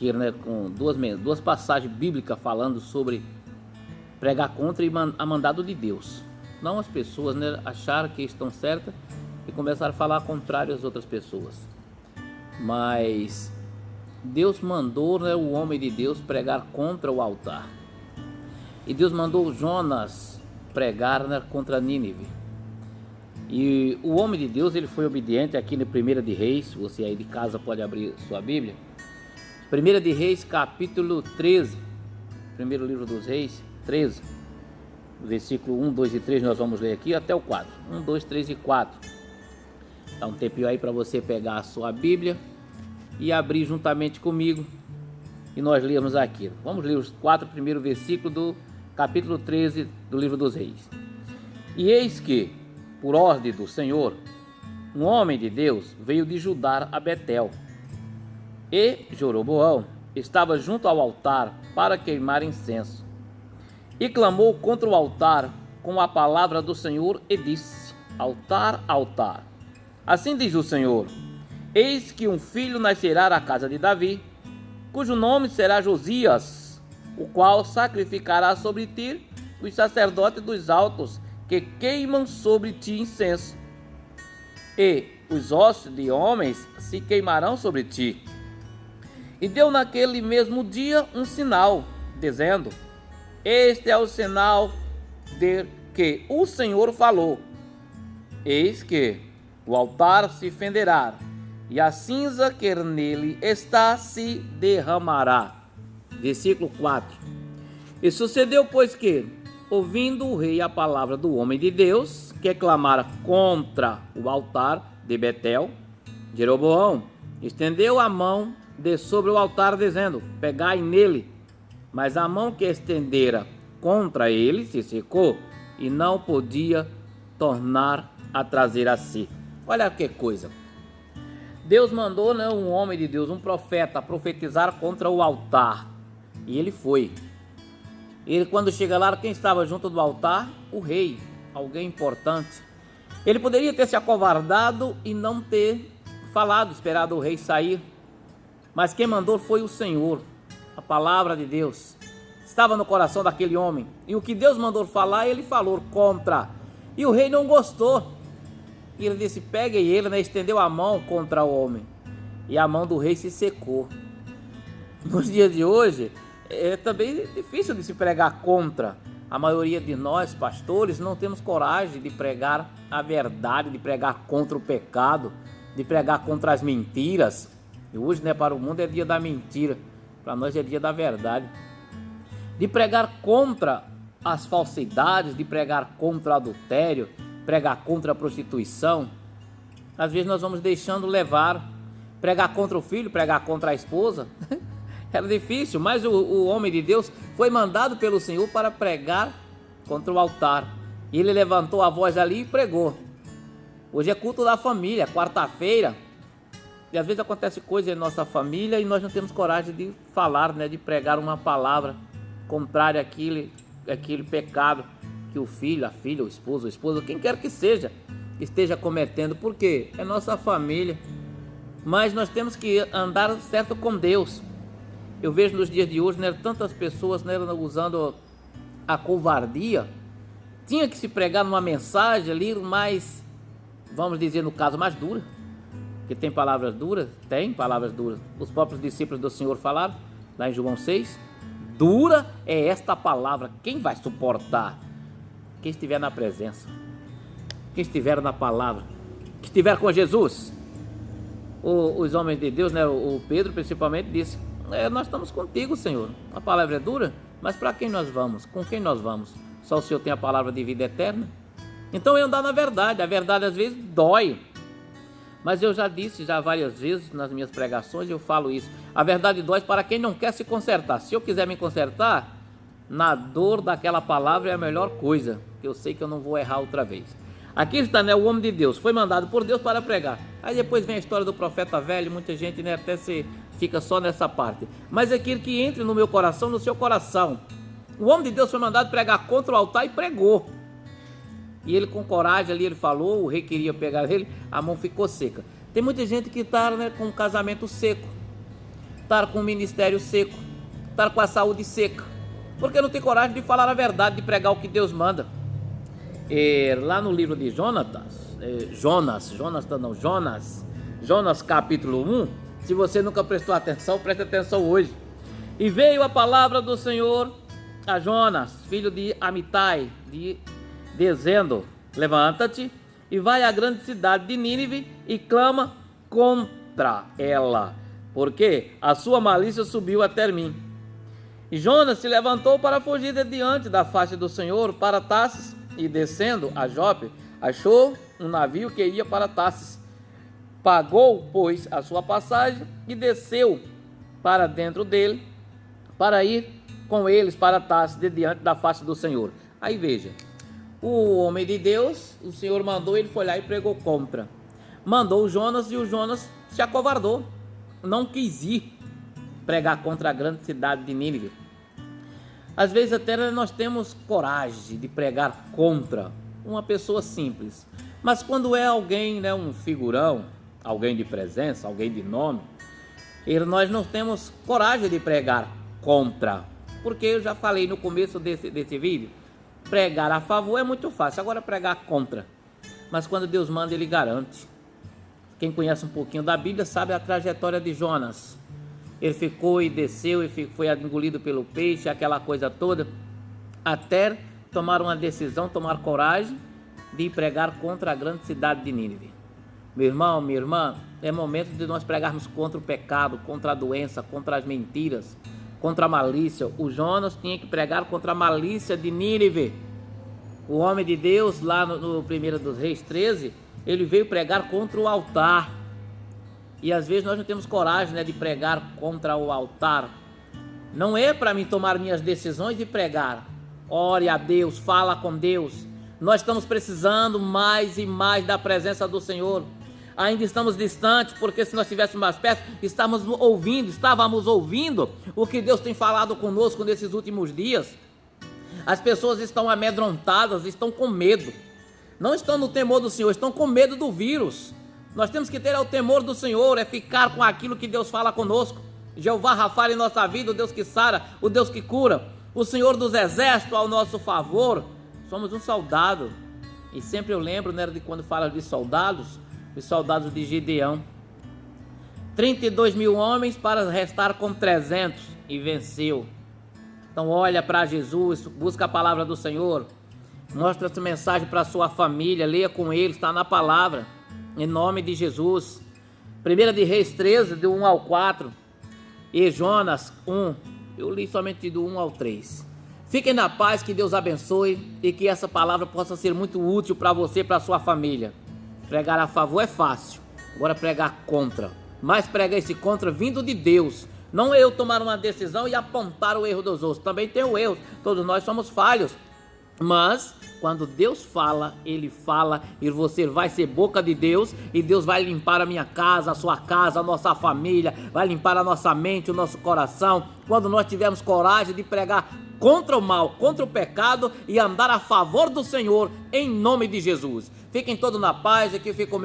aqui, né, com duas passagens bíblicas falando sobre pregar contra a mandado de Deus. Não as pessoas, né, acharam que estão certas e começaram a falar contrário às outras pessoas. Mas Deus mandou, né, o homem de Deus pregar contra o altar. E Deus mandou Jonas pregar, né, contra Nínive. E o homem de Deus, ele foi obediente. Aqui na 1 de Reis, você aí de casa pode abrir sua Bíblia. 1 de Reis, capítulo 13. Primeiro livro dos Reis, 13. Versículo 1, 2 e 3 nós vamos ler aqui até o 4. 1, 2, 3 e 4. Dá um tempinho aí para você pegar a sua Bíblia e abrir juntamente comigo e nós lemos aqui. Vamos ler os 4 primeiros versículos do capítulo 13 do livro dos Reis. E eis que, por ordem do Senhor, um homem de Deus veio de Judá a Betel. E Jeroboão estava junto ao altar para queimar incenso. E clamou contra o altar com a palavra do Senhor e disse: Altar, altar. Assim diz o Senhor: Eis que um filho nascerá à casa de Davi, cujo nome será Josias, o qual sacrificará sobre ti os sacerdotes dos altos, que queimam sobre ti incenso, e os ossos de homens se queimarão sobre ti. E deu naquele mesmo dia um sinal, dizendo: Este é o sinal de que o Senhor falou: Eis que o altar se fenderá, e a cinza que nele está se derramará. Versículo 4. E sucedeu, pois, que, ouvindo o rei a palavra do homem de Deus, que clamara contra o altar de Betel, Jeroboão estendeu a mão de sobre o altar, dizendo: Pegai nele. Mas a mão que estendera contra ele se secou, e não podia tornar a trazer a si. Olha que coisa. Deus mandou, né, um homem de Deus, um profeta, profetizar contra o altar. E ele foi. Ele, quando chega lá, quem estava junto do altar? O rei, alguém importante. Ele poderia ter se acovardado e não ter falado, esperado o rei sair. Mas quem mandou foi o Senhor. A palavra de Deus estava no coração daquele homem. E o que Deus mandou falar, ele falou contra. E o rei não gostou. E ele disse: pegue ele, né? Estendeu a mão contra o homem. E a mão do rei se secou. Nos dias de hoje, é também difícil de se pregar contra. A maioria de nós, pastores, não temos coragem de pregar a verdade, de pregar contra o pecado, de pregar contra as mentiras. E hoje, né, para o mundo é dia da mentira, para nós é dia da verdade. De pregar contra as falsidades, de pregar contra o adultério, pregar contra a prostituição. Às vezes nós vamos deixando levar. Pregar contra o filho, pregar contra a esposa. Era difícil, mas o homem de Deus foi mandado pelo Senhor para pregar contra o altar. E ele levantou a voz ali e pregou. Hoje é culto da família, quarta-feira. E às vezes acontece coisa em nossa família e nós não temos coragem de falar, né, de pregar uma palavra contrária àquele pecado que o filho, a filha, o esposo, a esposa, quem quer que seja, esteja cometendo. Porque é nossa família. Mas nós temos que andar certo com Deus. Eu vejo nos dias de hoje, né, tantas pessoas, né, usando a covardia. Tinha que se pregar numa mensagem ali mais, vamos dizer, no caso, mais dura. Que tem palavras duras? Tem palavras duras. Os próprios discípulos do Senhor falaram, lá em João 6. Dura é esta palavra. Quem vai suportar? Quem estiver na presença. Quem estiver na palavra. Quem estiver com Jesus. Os homens de Deus, né, o Pedro principalmente, disse: nós estamos contigo, Senhor. A palavra é dura, mas para quem nós vamos? Com quem nós vamos? Só o Senhor tem a palavra de vida eterna. Então é andar na verdade. A verdade às vezes dói. Mas eu já disse várias vezes nas minhas pregações, eu falo isso. A verdade dói para quem não quer se consertar. Se eu quiser me consertar, na dor daquela palavra é a melhor coisa, que eu sei que eu não vou errar outra vez. Aqui está, né, o homem de Deus, foi mandado por Deus para pregar. Aí depois vem a história do profeta velho, muita gente, né, até fica só nessa parte. Mas é aquilo que entre no meu coração, no seu coração. O homem de Deus foi mandado pregar contra o altar e pregou. E ele com coragem ali, ele falou, o rei queria pegar ele, a mão ficou seca. Tem muita gente que está, né, com um casamento seco. estar com o ministério seco, estar com a saúde seca, porque não tem coragem de falar a verdade, de pregar o que Deus manda. Lá no livro de Jonas capítulo 1, se você nunca prestou atenção, preste atenção hoje. E veio a palavra do Senhor a Jonas, filho de Amitai, dizendo: levanta-te e vai à grande cidade de Nínive e clama contra ela, porque a sua malícia subiu até mim. E Jonas se levantou para fugir de diante da face do Senhor para Tarsis, e descendo a Jope, achou um navio que ia para Tarsis. Pagou, pois, a sua passagem e desceu para dentro dele, para ir com eles para Tarsis, de diante da face do Senhor. Aí veja, o homem de Deus, o Senhor mandou, ele foi lá e pregou contra. Mandou o Jonas e o Jonas se acovardou, não quis ir pregar contra a grande cidade de Nínive. Às vezes até nós temos coragem de pregar contra uma pessoa simples, mas quando é alguém, né, um figurão, alguém de presença, alguém de nome, nós não temos coragem de pregar contra, porque eu já falei no começo desse vídeo, pregar a favor é muito fácil, agora pregar contra, mas quando Deus manda, ele garante. Quem conhece um pouquinho da Bíblia sabe a trajetória de Jonas. Ele ficou e desceu e foi engolido pelo peixe, aquela coisa toda, até tomar uma decisão, tomar coragem de pregar contra a grande cidade de Nínive. Meu irmão, minha irmã, é momento de nós pregarmos contra o pecado, contra a doença, contra as mentiras, contra a malícia. O Jonas tinha que pregar contra a malícia de Nínive. O homem de Deus, lá no 1 dos Reis 13, ele veio pregar contra o altar. E às vezes nós não temos coragem, né, de pregar contra o altar. Não é para mim tomar minhas decisões e pregar. Ore a Deus, fala com Deus. Nós estamos precisando mais e mais da presença do Senhor. Ainda estamos distantes, porque se nós estivéssemos mais perto, estávamos ouvindo o que Deus tem falado conosco nesses últimos dias. As pessoas estão amedrontadas, estão com medo. Não estão no temor do Senhor, estão com medo do vírus. Nós temos que ter o temor do Senhor, é ficar com aquilo que Deus fala conosco. Jeová Rafa em nossa vida, o Deus que sara, o Deus que cura, o Senhor dos exércitos ao nosso favor. Somos um soldado. E sempre eu lembro, né, de quando fala de soldados, os soldados de Gideão. 32 mil homens para restar com 300 e venceu. Então olha para Jesus, busca a palavra do Senhor, mostra essa mensagem para a sua família, leia com eles, está na palavra. Em nome de Jesus. 1 de Reis 13, do 1 ao 4. E Jonas 1. Eu li somente do 1 ao 3. Fiquem na paz, que Deus abençoe e que essa palavra possa ser muito útil para você e para a sua família. Pregar a favor é fácil, agora pregar contra. Mas pregar esse contra vindo de Deus. Não eu tomar uma decisão e apontar o erro dos outros. Também tem o erro, todos nós somos falhos. Mas quando Deus fala, Ele fala e você vai ser boca de Deus e Deus vai limpar a minha casa, a sua casa, a nossa família, vai limpar a nossa mente, o nosso coração. Quando nós tivermos coragem de pregar contra o mal, contra o pecado e andar a favor do Senhor, em nome de Jesus. Fiquem todos na paz, aqui fica o meu